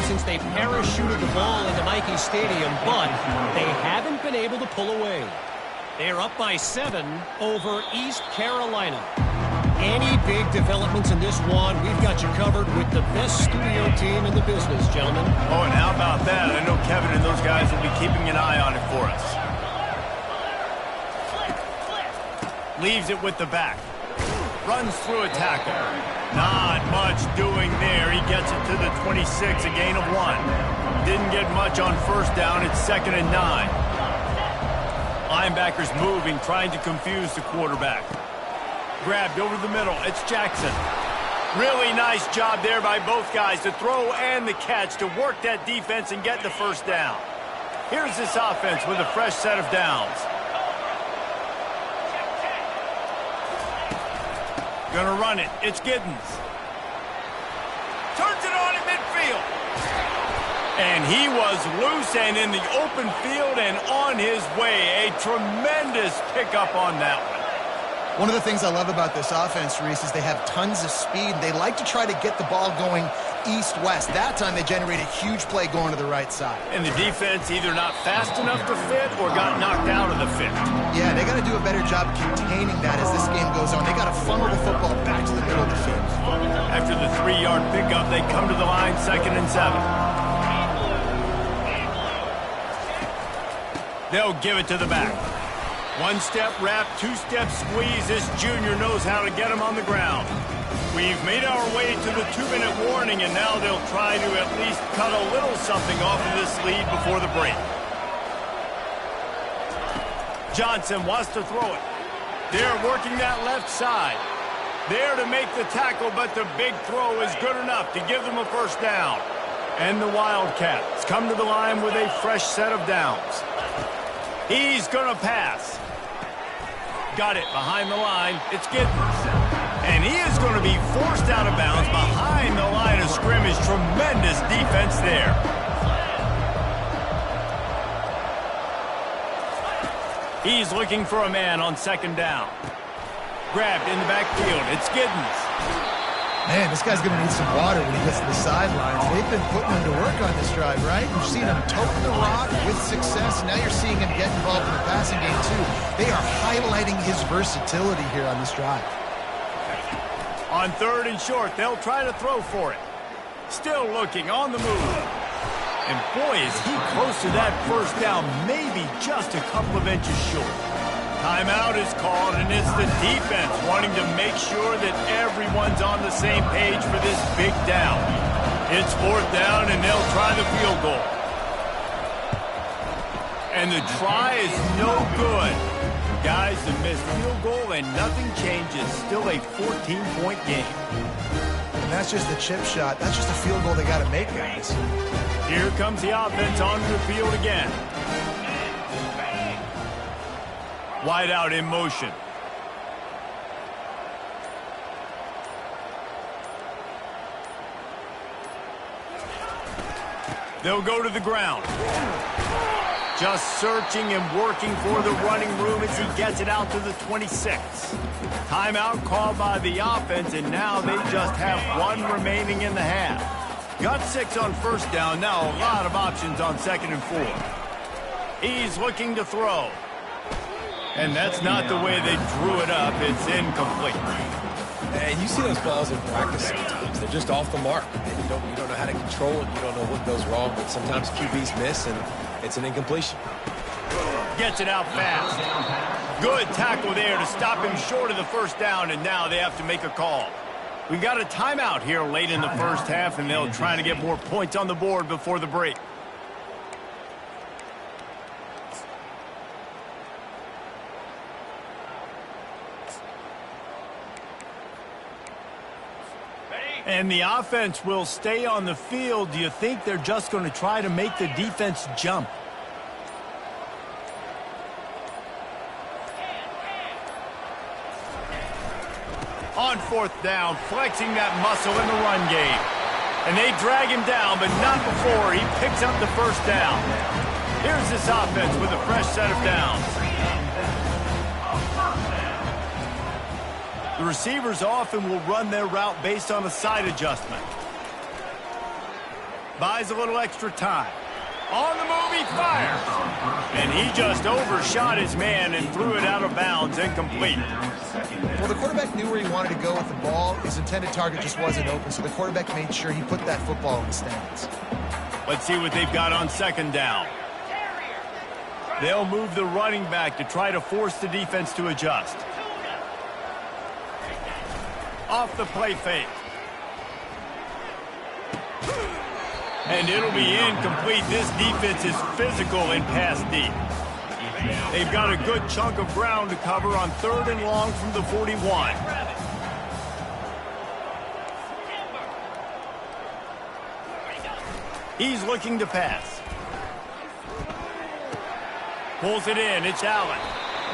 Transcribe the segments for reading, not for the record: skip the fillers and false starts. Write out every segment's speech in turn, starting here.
since they parachuted the ball into Michie Stadium, but they haven't been able to pull away. They're up by 7 over East Carolina. Any big developments in this one, we've got you covered with the best studio team in the business, gentlemen. Oh, and how about that? I know Kevin and those guys will be keeping an eye on it for us. Leaves it with the back. Runs through a tackle. Not much doing there. He gets it to the 26, a gain of 1. Didn't get much on first down. It's 2nd and 9. Linebackers moving, trying to confuse the quarterback. Grabbed over the middle. It's Jackson. Really nice job there by both guys, the throw and the catch, to work that defense and get the first down. Here's this offense with a fresh set of downs. Gonna run it. It's Giddens. Turns it on in midfield. And he was loose and in the open field and on his way. A tremendous pickup on that one. One of the things I love about this offense, Reese, is they have tons of speed. They like to try to get the ball going east-west. That time they generate a huge play going to the right side. And the defense either not fast enough to fit or got knocked out of the fit. Yeah, they got to do a better job containing that as this game goes on. They got to funnel the football back to the middle of the field. After the 3-yard pickup, they come to the line, 2nd and 7. They'll give it to the back. 1-step wrap, 2-step squeeze. This junior knows how to get him on the ground. We've made our way to the 2-minute warning, and now they'll try to at least cut a little something off of this lead before the break. Johnson wants to throw it. They're working that left side. There to make the tackle, but the big throw is good enough to give them a first down. And the Wildcats come to the line with a fresh set of downs. He's going to pass. Got it behind the line. It's Giddens. And he is going to be forced out of bounds behind the line of scrimmage. Tremendous defense there. He's looking for a man on 2nd down. Grabbed in the backfield. It's Giddens. Man, this guy's going to need some water when he gets to the sidelines. They've been putting him to work on this drive, right? You've seen him toting the rock with success. Now you're seeing him get involved in the passing game, too. They are highlighting his versatility here on this drive. On 3rd and short, they'll try to throw for it. Still looking on the move. And boy, is he close to that first down, maybe just a couple of inches short. Timeout is called, and it's the defense wanting to make sure that everyone's on the same page for this big down. It's 4th down, and they'll try the field goal. And the try is no good. Guys, the missed field goal, and nothing changes. Still a 14-point game. And that's just the chip shot. That's just a field goal they got to make, guys. Here comes the offense onto the field again. Wide out in motion. They'll go to the ground. Just searching and working for the running room as he gets it out to the 26. Timeout called by the offense, and now they just have 1 remaining in the half. Got 6 on first down. Now a lot of options on 2nd and 4. He's looking to throw. And that's not the way they drew it up. It's incomplete. And you see those balls in practice sometimes. They're just off the mark. And you don't know how to control it. You don't know what goes wrong. But sometimes QBs miss, and it's an incompletion. Gets it out fast. Good tackle there to stop him short of the first down, and now they have to make a call. We got a timeout here late in the first half, and they'll try to get more points on the board before the break. And the offense will stay on the field. Do you think they're just going to try to make the defense jump? On 4th down, flexing that muscle in the run game. And they drag him down, but not before he picks up the first down. Here's this offense with a fresh set of downs. The receivers often will run their route based on a side adjustment. Buys a little extra time. On the move, he fires. And he just overshot his man and threw it out of bounds, incomplete. Well, the quarterback knew where he wanted to go with the ball. His intended target just wasn't open, so the quarterback made sure he put that football in the stands. Let's see what they've got on second down. They'll move the running back to try to force the defense to adjust. Off the play fake. And it'll be incomplete. This defense is physical in pass deep. They've got a good chunk of ground to cover on 3rd and long from the 41. He's looking to pass. Pulls it in. It's Allen.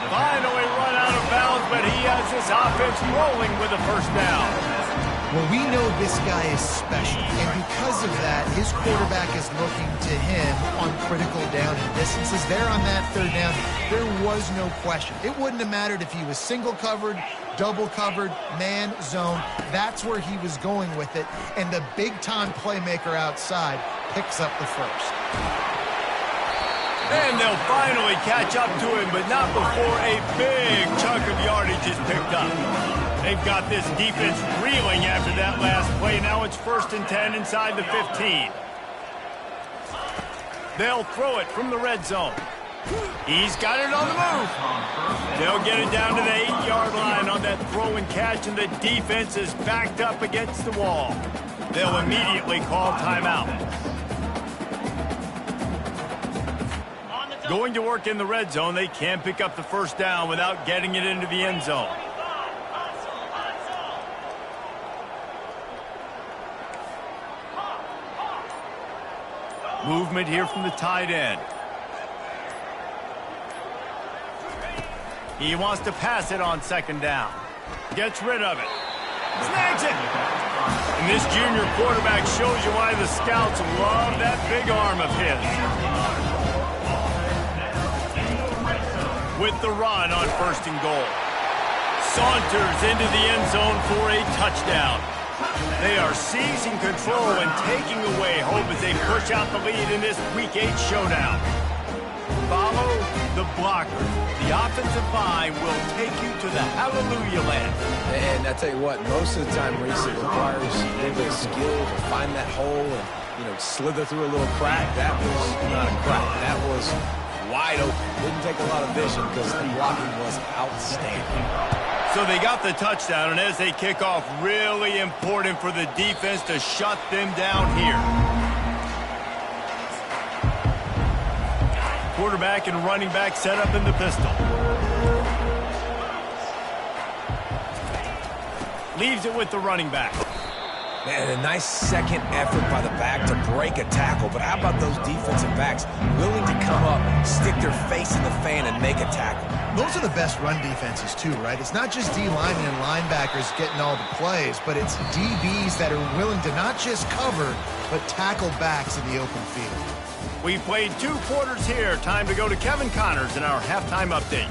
Finally run out of bounds, but he has this offense rolling with a first down. Well, we know this guy is special, and because of that, his quarterback is looking to him on critical down and distances. There on that 3rd down, there was no question. It wouldn't have mattered if he was single covered, double covered, man, zone. That's where he was going with it, and the big-time playmaker outside picks up the first. And they'll finally catch up to him, but not before a big chunk of yardage is picked up. They've got this defense reeling after that last play. Now it's 1st and 10 inside the 15. They'll throw it from the red zone. He's got it on the move. They'll get it down to the 8-yard line on that throw and catch, and the defense is backed up against the wall. They'll immediately call timeout. Going to work in the red zone, they can't pick up the first down without getting it into the end zone. Movement here from the tight end. He wants to pass it on 2nd down. Gets rid of it. Snags it. And this junior quarterback shows you why the scouts love that big arm of his. With the run on 1st and goal. Saunters into the end zone for a touchdown. They are seizing control and taking away hope as they push out the lead in this Week 8 showdown. Follow the blocker. The offensive line will take you to the hallelujah land. And I tell you what, most of the time, Reese, it requires a little bit of skill to find that hole and, slither through a little crack. That was not a crack. That was wide open. Didn't take a lot of vision because the blocking was outstanding. So they got the touchdown, and as they kick off, really important for the defense to shut them down here. Quarterback and running back set up in the pistol. Leaves it with the running back. Man, a nice second effort by the back to break a tackle. But how about those defensive backs willing to come up, stick their face in the fan, and make a tackle? Those are the best run defenses, too, right? It's not just D-linemen and linebackers getting all the plays, but it's DBs that are willing to not just cover, but tackle backs in the open field. We played 2 quarters here. Time to go to Kevin Connors in our halftime update.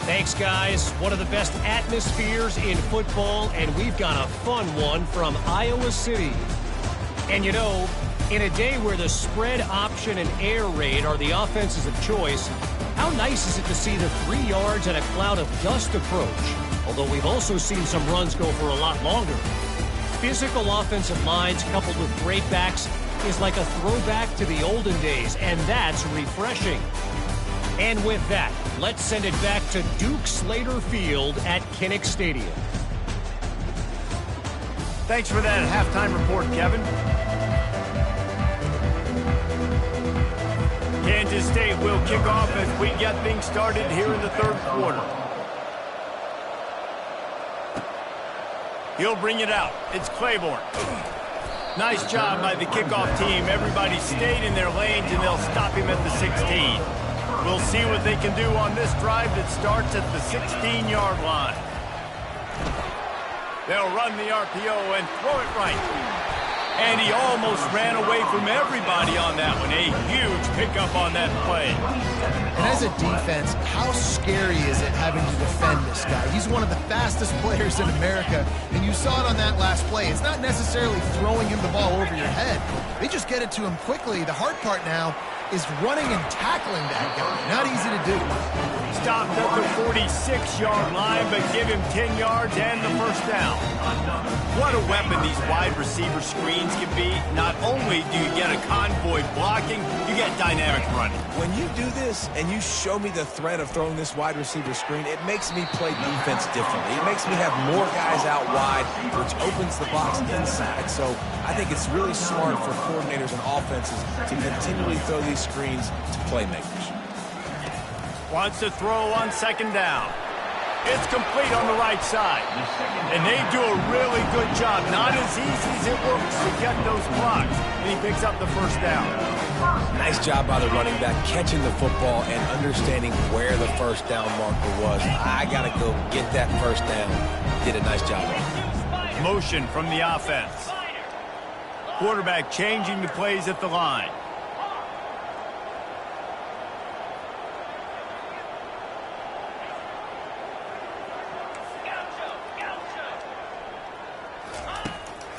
Thanks, guys. One of the best atmospheres in football, and we've got a fun one from Iowa City. And in a day where the spread option and air raid are the offenses of choice, how nice is it to see the 3 yards and a cloud of dust approach? Although we've also seen some runs go for a lot longer. Physical offensive lines coupled with great backs is like a throwback to the olden days, and that's refreshing. And with that, let's send it back to Duke Slater Field at Kinnick Stadium. Thanks for that halftime report, Kevin. Kansas State will kick off as we get things started here in the 3rd quarter. He'll bring it out. It's Claiborne. Nice job by the kickoff team. Everybody stayed in their lanes, and they'll stop him at the 16. We'll see what they can do on this drive that starts at the 16-yard line. They'll run the RPO and throw it right. And he almost ran away from everybody on that one. A huge pickup on that play. And as a defense, how scary is it having to defend this guy? He's one of the fastest players in America, and you saw it on that last play. It's not necessarily throwing him the ball over your head. They just get it to him quickly. The hard part now is running and tackling that guy. Not easy to do. Stopped at the 46-yard line, but give him 10 yards and the first down. What a weapon these wide receiver screens can be. Not only do you get a convoy blocking, you get dynamic running. When you do this and you show me the threat of throwing this wide receiver screen, it makes me play defense differently. It makes me have more guys out wide, which opens the box inside. So I think it's really smart for coordinators and offenses to continually throw these screens to playmakers. Wants to throw on second down. It's complete on the right side. And they do a really good job. Not as easy as it looks to get those blocks. And he picks up the first down. Nice job by the running back catching the football and understanding where the first down marker was. I got to go get that first down. Did a nice job. Motion from the offense. Quarterback changing the plays at the line.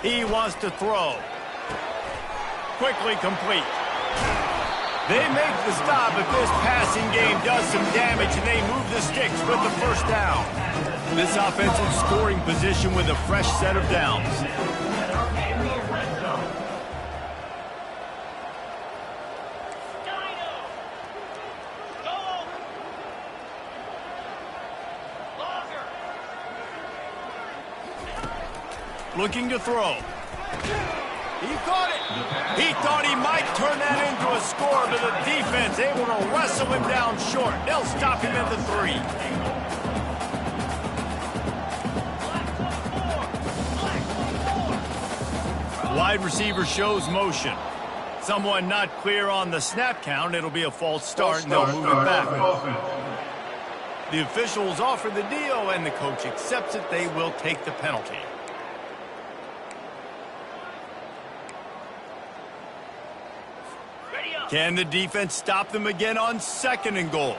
He wants to throw. Quickly complete. They make the stop, but this passing game does some damage, and they move the sticks with the first down. This offensive scoring position with a fresh set of downs. Looking to throw. He caught it. He thought he might turn that into a score, but the defense able to wrestle him down short. They'll stop him at the 3. Wide receiver shows motion. Someone not clear on the snap count. It'll be a false start, and they'll move it back. The officials offer the deal, and the coach accepts it. They will take the penalty. Can the defense stop them again on second and goal?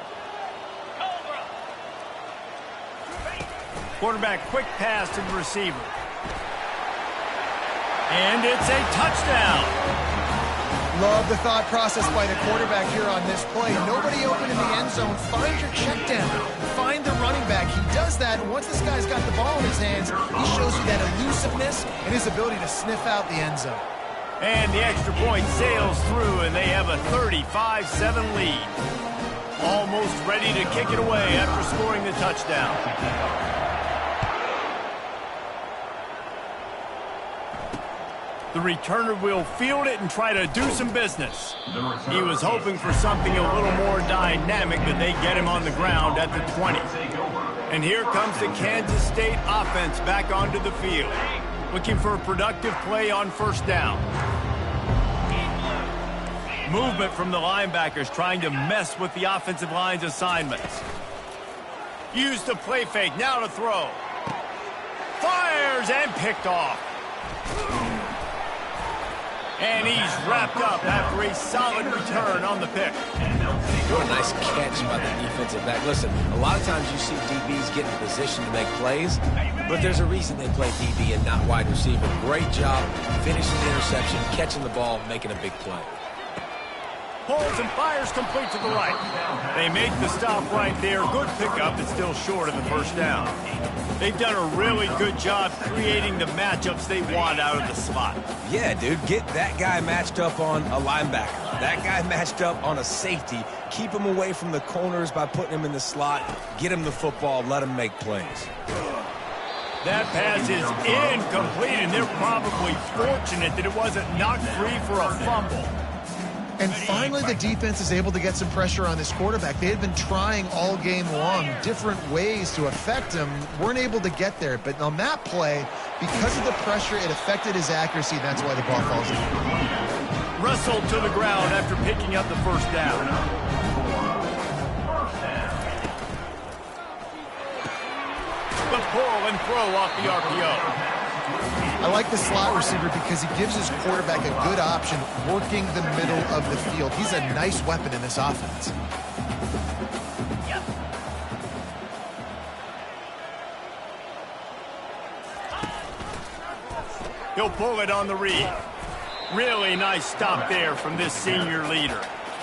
Quarterback quick pass to the receiver. And it's a touchdown. Love the thought process by the quarterback here on this play. Nobody open in the end zone. Find your check down. Find the running back. He does that, and once this guy's got the ball in his hands, he shows you that elusiveness and his ability to sniff out the end zone. And the extra point sails through, and they have a 35-7 lead. Almost ready to kick it away after scoring the touchdown. The returner will field it and try to do some business. He was hoping for something a little more dynamic, but they get him on the ground at the 20. And here comes the Kansas State offense back onto the field, looking for a productive play on first down. Movement from the linebackers trying to mess with the offensive line's assignments. Used the play fake, now to throw. Fires and picked off. And he's wrapped up after a solid return on the pick. What a nice catch by the defensive back. Listen, a lot of times you see DBs get in position to make plays, but there's a reason they play DB and not wide receiver. Great job finishing the interception, catching the ball, making a big play. Pulls and fires complete to the right. They make the stop right there. Good pickup, but still short of the first down. They've done a really good job creating the matchups they want out of the slot. Yeah, dude, get that guy matched up on a linebacker. That guy matched up on a safety. Keep him away from the corners by putting him in the slot. Get him the football, let him make plays. That pass is incomplete, and they're probably fortunate that it wasn't knocked free for a fumble. And finally, the defense is able to get some pressure on this quarterback. They had been trying all game long different ways to affect him, weren't able to get there. But on that play, because of the pressure, it affected his accuracy. That's why the ball falls in. Wrestled to the ground after picking up the first down. The pull and throw off the RPO. I like the slot receiver because he gives his quarterback a good option working the middle of the field. He's a nice weapon in this offense. He'll pull it on the read. Really nice stop there from this senior leader.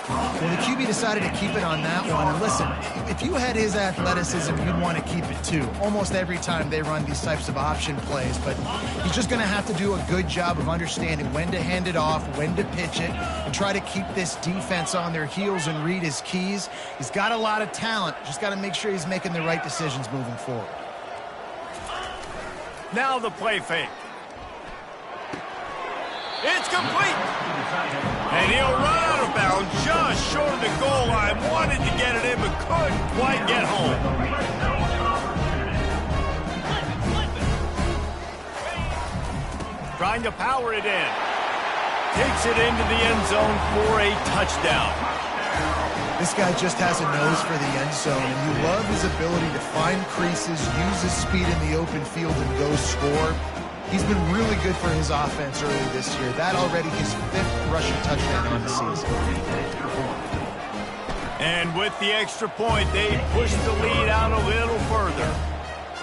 Well, the QB decided to keep it on that one. And listen, if you had his athleticism, you'd want to keep it too. Almost every time they run these types of option plays. But he's just going to have to do a good job of understanding when to hand it off, when to pitch it, and try to keep this defense on their heels and read his keys. He's got a lot of talent. Just got to make sure he's making the right decisions moving forward. Now the play fake. It's complete. And he'll run out of bounds just short of the goal line. Wanted to get it in, but couldn't quite get home. Trying to power it in. Takes it into the end zone for a touchdown. This guy just has a nose for the end zone, and you love his ability to find creases, use his speed in the open field, and go score. He's been really good for his offense early this year. That already his 5th rushing touchdown on the season. And with the extra point, they push the lead out a little further.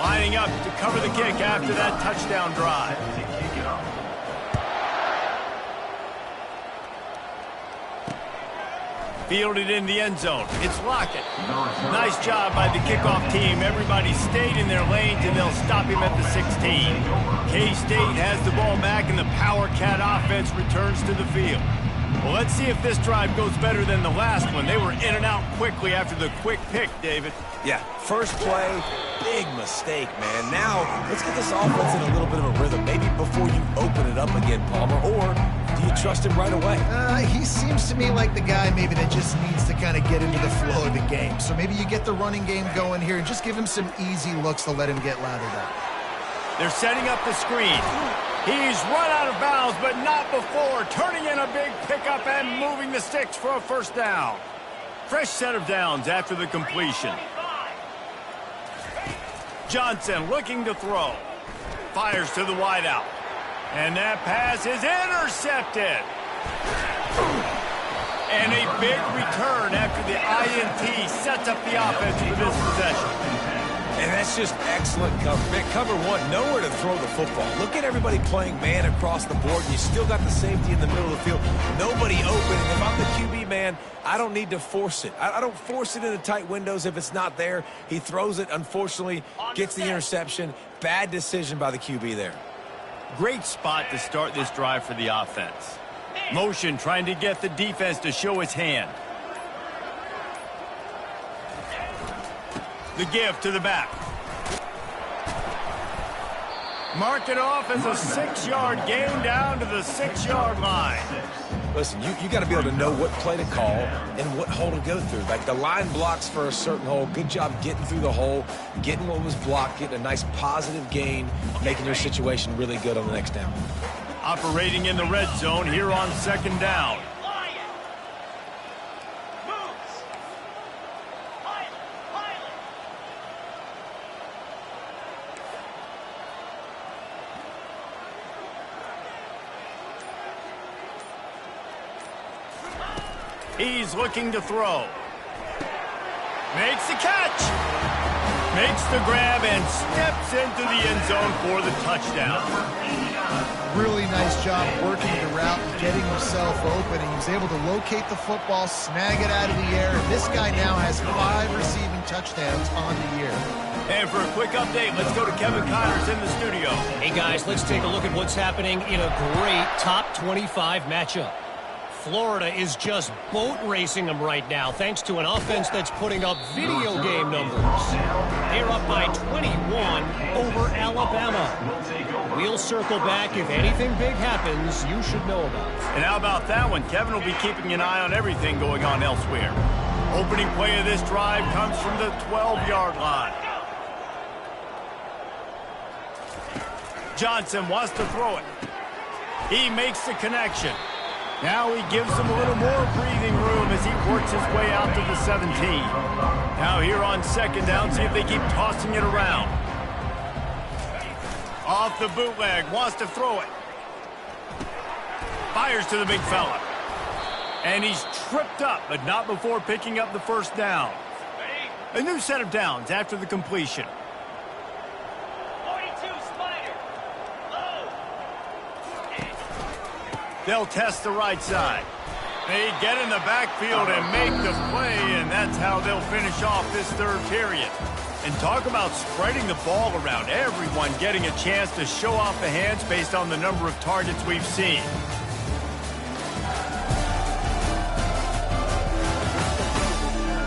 Lining up to cover the kick after that touchdown drive. Fielded in the end zone. It's Lockett. Nice job by the kickoff team. Everybody stayed in their lanes, and they'll stop him at the 16. K-State has the ball back, and the Power Cat offense returns to the field. Well, let's see if this drive goes better than the last one. They were in and out quickly after the quick pick, David. Yeah, first play, big mistake, man. Now, let's get this offense in a little bit of a rhythm. Maybe before you open it up again, Palmer, or do you trust him right away? He seems to me like the guy maybe that just needs to kind of get into the flow of the game. So maybe you get the running game going here and just give him some easy looks to let him get lathered up. They're setting up the screen. He's run out of bounds, but not before. Turning in a big pickup and moving the sticks for a first down. Fresh set of downs after the completion. Johnson looking to throw. Fires to the wideout. And that pass is intercepted. And a big return after the INT sets up the offense for this possession. And that's just excellent cover. Cover one, nowhere to throw the football. Look at everybody playing man across the board, and you still got the safety in the middle of the field. Nobody open. And if I'm the QB, man, I don't need to force it. I don't force it into tight windows if it's not there. He throws it, unfortunately, gets the interception. Bad decision by the QB there. Great spot to start this drive for the offense. Motion trying to get the defense to show its hand. The give to the back. Mark it off as a 6-yard gain down to the 6-yard line. Listen, you got to be able to know what play to call and what hole to go through. Like the line blocks for a certain hole. Good job getting through the hole, getting what was blocked, getting a nice positive gain, making your situation really good on the next down. Operating in the red zone here on second down. He's looking to throw. Makes the catch. Makes the grab and steps into the end zone for the touchdown. Really nice job working the route and getting himself open. He was able to locate the football, snag it out of the air. And this guy now has 5 receiving touchdowns on the year. And for a quick update, let's go to Kevin Connors in the studio. Hey, guys, let's take a look at what's happening in a great top 25 matchup. Florida is just boat racing them right now, thanks to an offense that's putting up video game numbers. They're up by 21 over Alabama. We'll circle back if anything big happens you should know about. And how about that one? Kevin will be keeping an eye on everything going on elsewhere. Opening play of this drive comes from the 12-yard line. Johnson wants to throw it. He makes the connection. Now he gives them a little more breathing room as he works his way out to the 17. Now here on second down, see if they keep tossing it around. Off the bootleg, wants to throw it. Fires to the big fella. And he's tripped up, but not before picking up the first down. A new set of downs after the completion. 42 Spider. Low. They'll test the right side. They get in the backfield and make the play, and that's how they'll finish off this third period. And talk about spreading the ball around, everyone getting a chance to show off the hands based on the number of targets we've seen.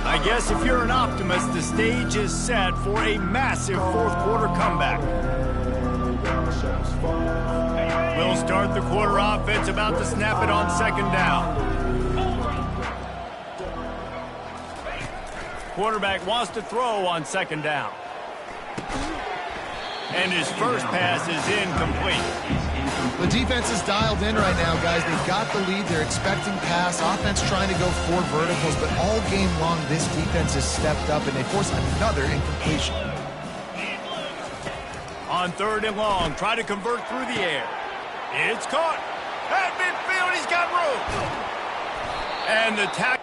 I guess if you're an optimist, the stage is set for a massive fourth quarter comeback. We'll start the quarter offense, about to snap it on second down. Quarterback wants to throw on second down. And his first pass is incomplete. The defense is dialed in right now, guys. They've got the lead. They're expecting pass. Offense trying to go 4 verticals, but all game long, this defense has stepped up, and they force another incompletion. On third and long, try to convert through the air. It's caught. At midfield, he's got room. And the tackle.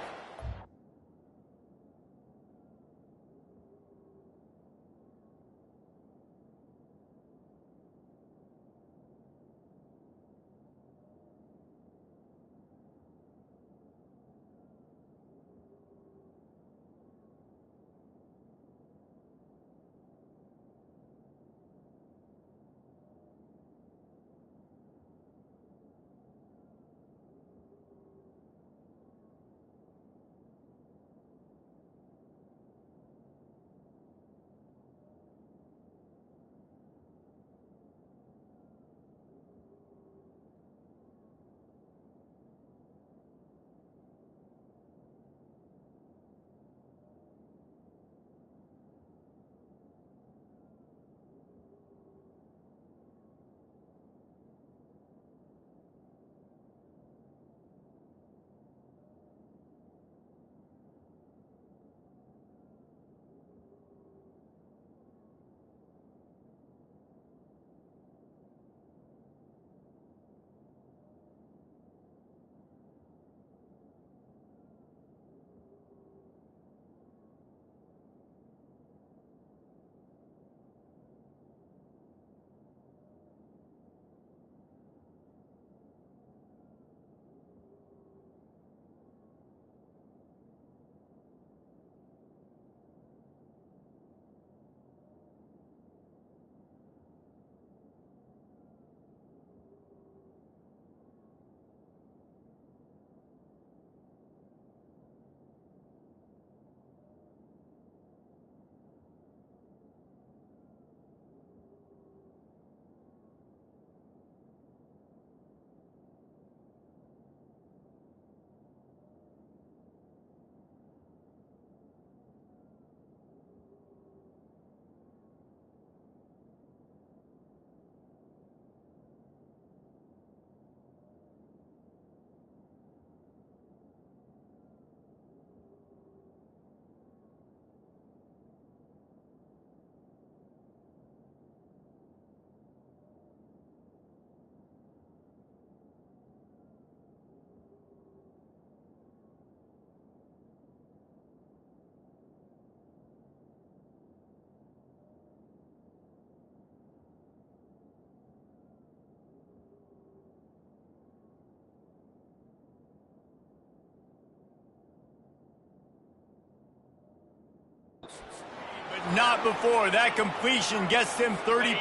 Not before that completion gets them 30+.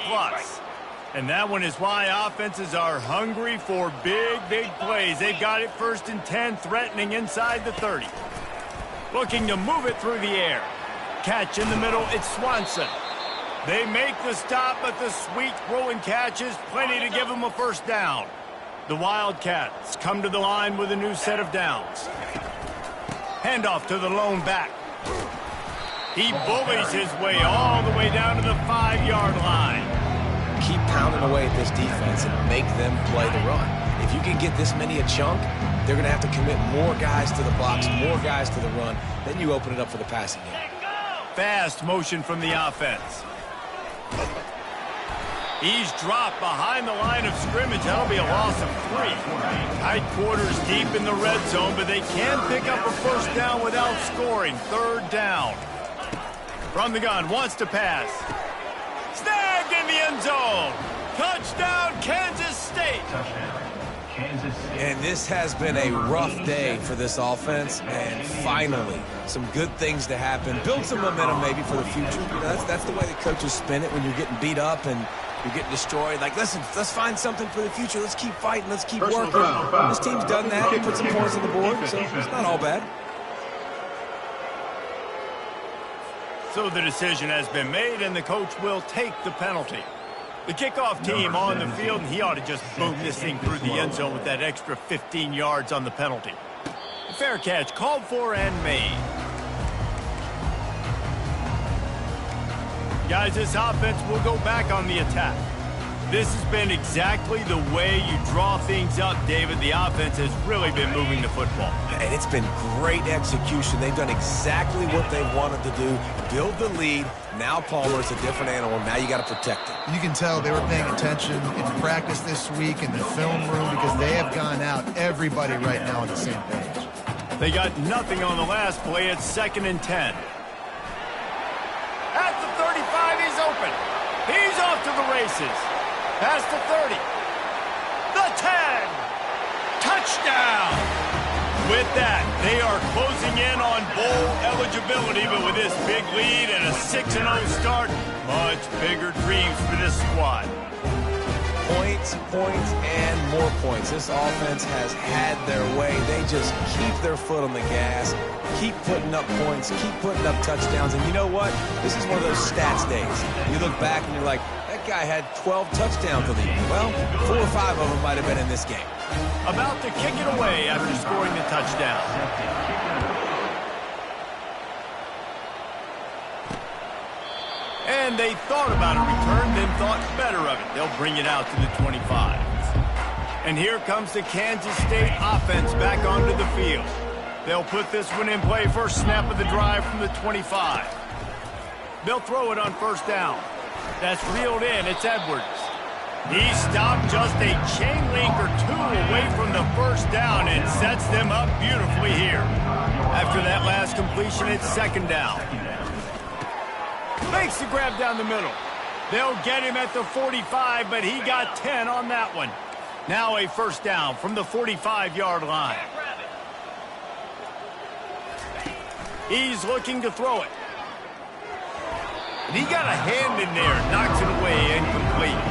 And that one is why offenses are hungry for big, big plays. They've got it 1st and 10, threatening inside the 30. Looking to move it through the air. Catch in the middle, it's Swanson. They make the stop, but the sweet throw and catch is plenty to give them a first down. The Wildcats come to the line with a new set of downs. Handoff to the lone back. He bullies his way all the way down to the 5-yard line. Keep pounding away at this defense and make them play the run. If you can get this many a chunk, they're going to have to commit more guys to the box, more guys to the run. Then you open it up for the passing game. Fast motion from the offense. He's dropped behind the line of scrimmage. That'll be a loss of 3. Tight quarters deep in the red zone, but they can pick up a first down without scoring. 3rd down. From the gun, wants to pass. Snagged in the end zone. Touchdown, Kansas State. And this has been a rough day for this offense, and finally, some good things to happen. Build some momentum maybe for the future. You know, that's the way the coaches spin it when you're getting beat up and you're getting destroyed. Like, listen, let's find something for the future. Let's keep fighting. Let's keep working. This team's done that. They put some points on the board, so it's not all bad. So the decision has been made, and the coach will take the penalty. The kickoff team on the field, and he ought to just boom this thing through the end zone with that extra 15 yards on the penalty. Fair catch called for and made. Guys, this offense will go back on the attack. This has been exactly the way you draw things up, David. The offense has really been moving the football. And it's been great execution. They've done exactly what they wanted to do. Build the lead. Now Palmer's a different animal. Now you got to protect him. You can tell they were paying attention in practice this week in the film room because they have gone out, everybody right now on the same page. They got nothing on the last play. It's 2nd and 10. At the 35, he's open. He's off to the races. Past the 30. The 10. Touchdown. With that, they are closing in on bowl eligibility, but with this big lead and a 6-0 start, much bigger dreams for this squad. Points, points, and more points. This offense has had their way. They just keep their foot on the gas, keep putting up points, keep putting up touchdowns. And you know what? This is one of those stats days. You look back and you're like, that guy had 12 touchdowns on the year. Well, 4 or 5 of them might have been in this game. About to kick it away after scoring the touchdown. And they thought about a return, then thought better of it. They'll bring it out to the 25. And here comes the Kansas State offense back onto the field. They'll put this one in play. First snap of the drive from the 25. They'll throw it on 1st down. That's reeled in. It's Edwards. He stopped just a chain link or 2 away from the 1st down and sets them up beautifully here. After that last completion, it's 2nd down. Makes the grab down the middle. They'll get him at the 45, but he got 10 on that one. Now a 1st down from the 45-yard line. He's looking to throw it. And he got a hand in there, knocks it away, incomplete.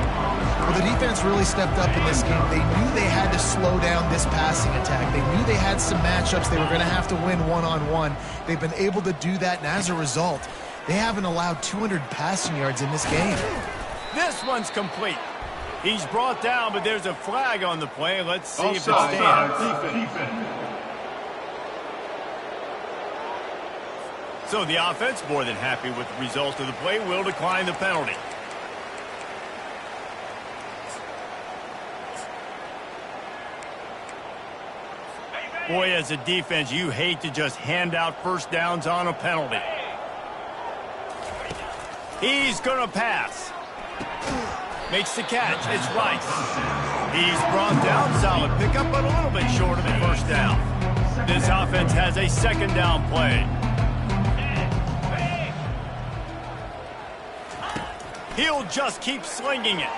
Well, the defense really stepped up in this game. They knew they had to slow down this passing attack. They knew they had some matchups they were going to have to win one-on-one. They've been able to do that, and as a result, they haven't allowed 200 passing yards in this game. This one's complete. He's brought down, but there's a flag on the play. Let's see if it stands. So the offense, more than happy with the result of the play, will decline the penalty. Boy, as a defense, you hate to just hand out 1st downs on a penalty. He's going to pass. Makes the catch. It's Rice. He's brought down. Solid pickup, but a little bit short of the 1st down. This offense has a 2nd down play. He'll just keep slinging it.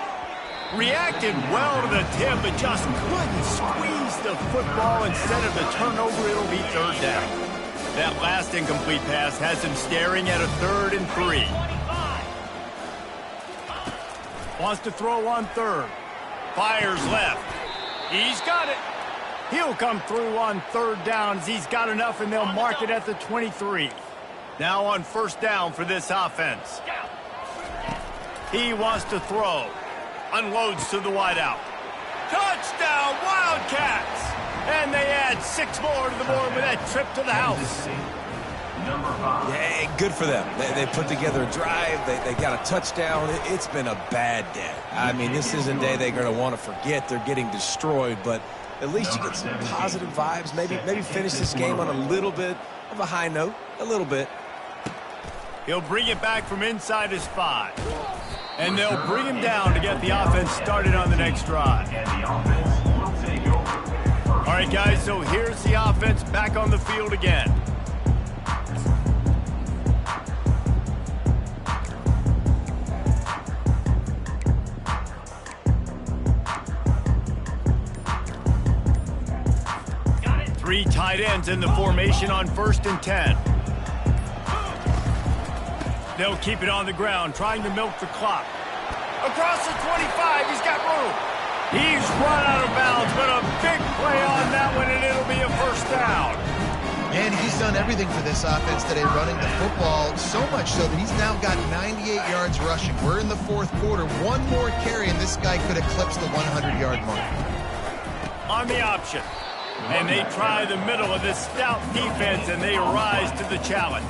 Reacted well to the tip, but just couldn't squeeze the football. Instead of the turnover, it'll be 3rd down. That last incomplete pass has him staring at a 3rd and 3. Wants to throw on 3rd. Fires left. He's got it. He'll come through on 3rd down as he's got enough, and they'll mark it at the 23. Now on 1st down for this offense. He wants to throw. Unloads to the wideout. Touchdown, Wildcats! And they add 6 more to the board with that trip to the house. Yeah, good for them. They put together a drive. They got a touchdown. It's been a bad day. I mean, this is a day they're going to want to forget. They're getting destroyed, but at least you get some positive vibes. Maybe finish this game on a little bit of a high note. A little bit. He'll bring it back from inside his 5. And they'll bring him down to get the offense started on the next drive. All right, guys, so here's the offense back on the field again. Three tight ends in the formation on 1st and 10. They'll keep it on the ground, trying to milk the clock. Across the 25, he's got room. He's run out of bounds, but a big play on that one, and it'll be a first down. And he's done everything for this offense today, running the football, so much so that he's now got 98 yards rushing. We're in the 4th quarter. One more carry, and this guy could eclipse the 100-yard mark. On the option. And they try the middle of this stout defense, and they rise to the challenge.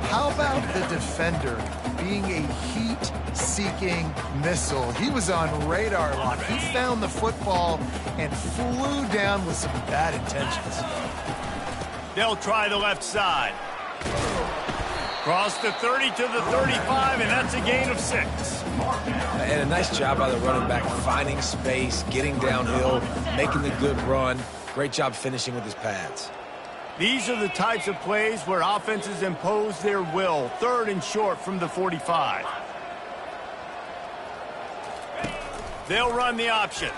How about the defender being a heat-seeking missile? He was on radar lock. He found the football and flew down with some bad intentions. They'll try the left side. Cross the 30 to the 35, and that's a gain of 6. And a nice job by the running back, finding space, getting downhill, making the good run. Great job finishing with his pads. These are the types of plays where offenses impose their will. 3rd and short from the 45. They'll run the option.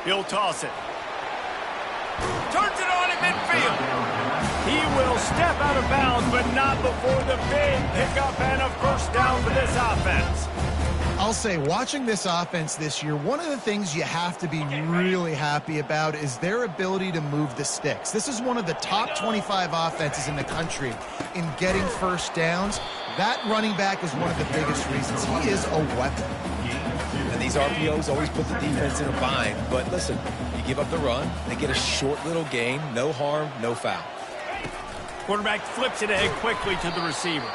He'll toss it. Turns it on in midfield. He will step out of bounds, but not before the big pickup and a first down for this offense. I'll say, watching this offense this year, one of the things you have to be really happy about is their ability to move the sticks. This is one of the top 25 offenses in the country in getting first downs. That running back is one of the biggest reasons. He is a weapon. And these RPOs always put the defense in a bind. But listen, you give up the run, they get a short little gain, no harm, no foul. Quarterback flips it ahead quickly to the receiver.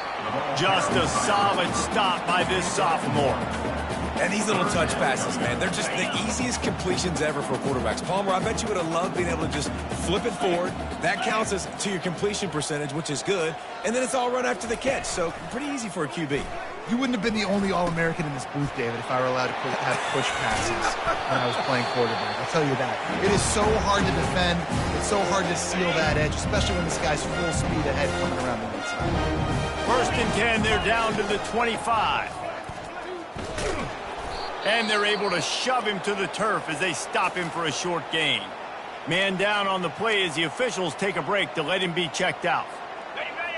Just a solid stop by this sophomore. And these little touch passes, man, they're just the easiest completions ever for quarterbacks. Palmer, I bet you would have loved being able to just flip it forward. That counts as to your completion percentage, which is good. And then it's all run after the catch, so pretty easy for a QB. You wouldn't have been the only All-American in this booth, David, if I were allowed to have push passes when I was playing quarterback. I'll tell you that. It is so hard to defend. It's so hard to seal that edge, especially when this guy's full speed ahead coming around the inside. 1st and 10, they're down to the 25. And they're able to shove him to the turf as they stop him for a short gain. Man down on the play as the officials take a break to let him be checked out.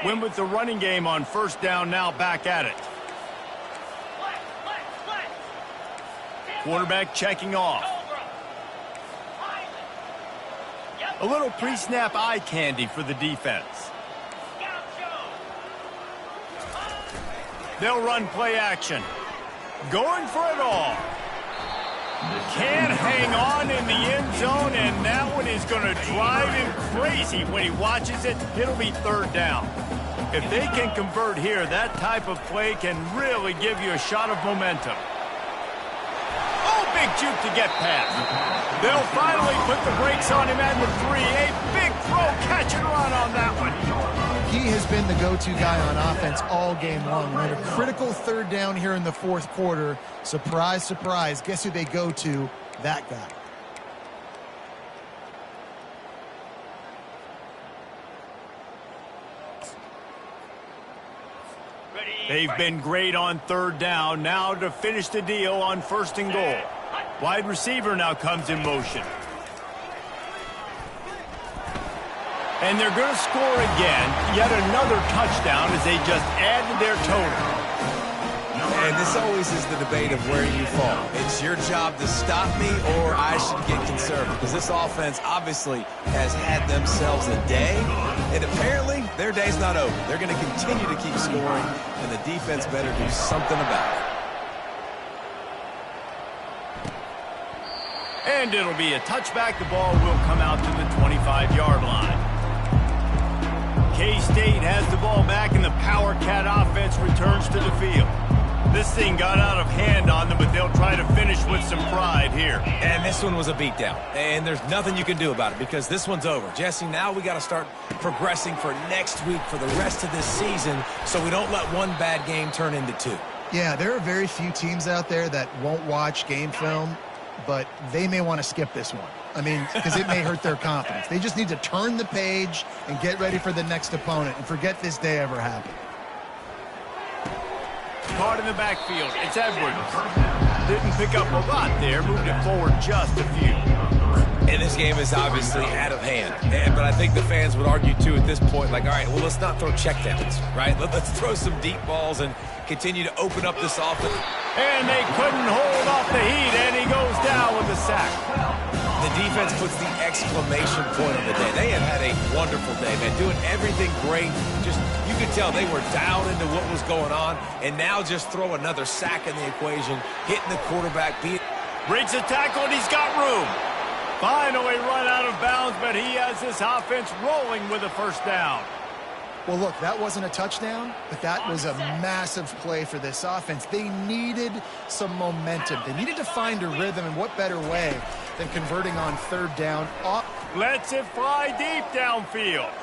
Win with the running game on 1st down, now back at it. Quarterback checking off. A little pre-snap eye candy for the defense. They'll run play action. Going for it all. Can't hang on in the end zone, and that one is going to drive him crazy when he watches it. It'll be 3rd down. If they can convert here, that type of play can really give you a shot of momentum. Big juke to get past. They'll finally put the brakes on him at the 3. A big throw, catch and run on that one. He has been the go-to guy on offense all game long. We're in a critical 3rd down here in the 4th quarter. Surprise, surprise. Guess who they go to? That guy. They've been great on 3rd down. Now to finish the deal on 1st and goal. Wide receiver now comes in motion. And they're going to score again. Yet another touchdown as they just add to their total. And this always is the debate of where you fall. It's your job to stop me or I should get conservative. Because this offense obviously has had themselves a day. And apparently their day's not over. They're going to continue to keep scoring. And the defense better do something about it. And it'll be a touchback. The ball will come out to the 25-yard line. K-State has the ball back, and the Power Cat offense returns to the field. This thing got out of hand on them, but they'll try to finish with some pride here. And this one was a beatdown. And there's nothing you can do about it because this one's over. Jesse, now we got to start progressing for next week for the rest of this season so we don't let one bad game turn into 2. Yeah, there are very few teams out there that won't watch game film, but they may want to skip this one. I mean, because it may hurt their confidence. They just need to turn the page and get ready for the next opponent and forget this day ever happened. Caught in the backfield. It's Edwards. Didn't pick up a lot there. Moved it forward just a few. And this game is obviously out of hand. But I think the fans would argue, too, at this point, like, all right, well, let's not throw checkdowns, right? Let's throw some deep balls and continue to open up this offense. And they couldn't hold off the heat, and he goes down with a sack. The defense puts the exclamation point on the day. They have had a wonderful day, man, doing everything great. Just, you could tell they were down into what was going on, and now just throw another sack in the equation, hitting the quarterback. Breaks the tackle, and he's got room. Finally run out of bounds, but he has this offense rolling with a first down. Well, look, that wasn't a touchdown, but that was a massive play for this offense. They needed some momentum. They needed to find a rhythm, and what better way than converting on third down. Lets it fly deep downfield.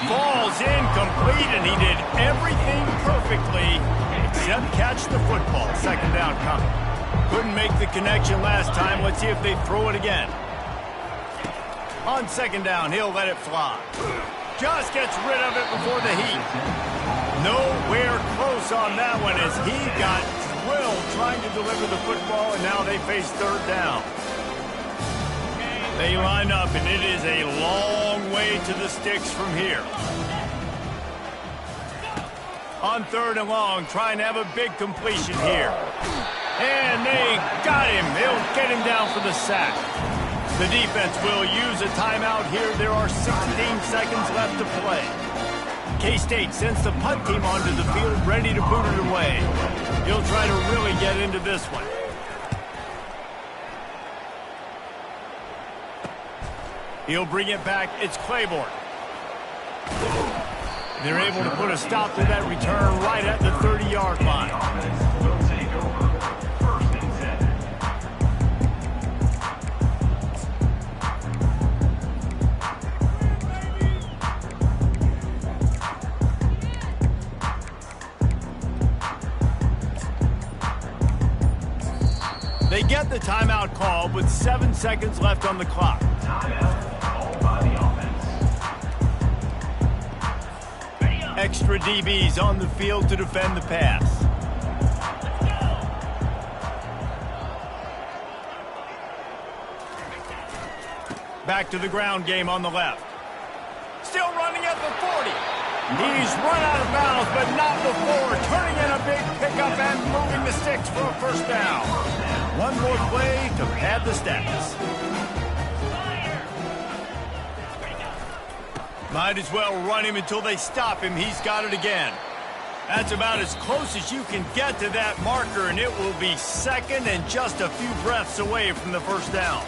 Falls incomplete, and he did everything perfectly except catch the football. Second down coming. Couldn't make the connection last time. Let's see if they throw it again. On second down, he'll let it fly. Just gets rid of it before the heat. Nowhere close on that one as he got drilled trying to deliver the football, and now they face third down. They line up, and it is a long way to the sticks from here. On third and long, trying to have a big completion here. And they got him. They'll get him down for the sack. The defense will use a timeout here. There are 16 seconds left to play. K-State sends the punt team onto the field, ready to boot it away. He'll try to really get into this one. He'll bring it back. It's Claiborne. They're able to put a stop to that return right at the 30-yard line. They get the timeout call with 7 seconds left on the clock. Extra DBs on the field to defend the pass. Back to the ground game on the left. Still running at the 40. He's run out of bounds, but not before. Turning in a big pickup and moving the sticks for a first down. One more play to pad the stats. Might as well run him until they stop him. He's got it again. That's about as close as you can get to that marker, and it will be second and just a few breaths away from the first down.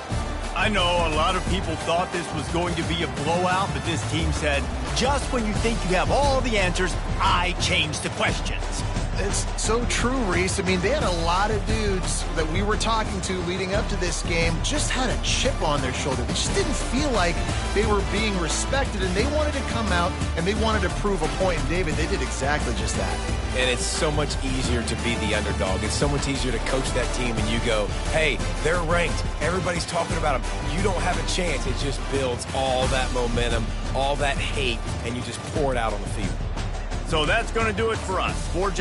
I know a lot of people thought this was going to be a blowout, but this team said, just when you think you have all the answers, I change the questions. It's so true, Reese. I mean, they had a lot of dudes that we were talking to leading up to this game just had a chip on their shoulder. They just didn't feel like they were being respected, and they wanted to come out and they wanted to prove a point. And David, they did exactly just that. And it's so much easier to be the underdog. It's so much easier to coach that team and you go, hey, they're ranked. Everybody's talking about them. You don't have a chance. It just builds all that momentum, all that hate, and you just pour it out on the field. So that's going to do it for us. For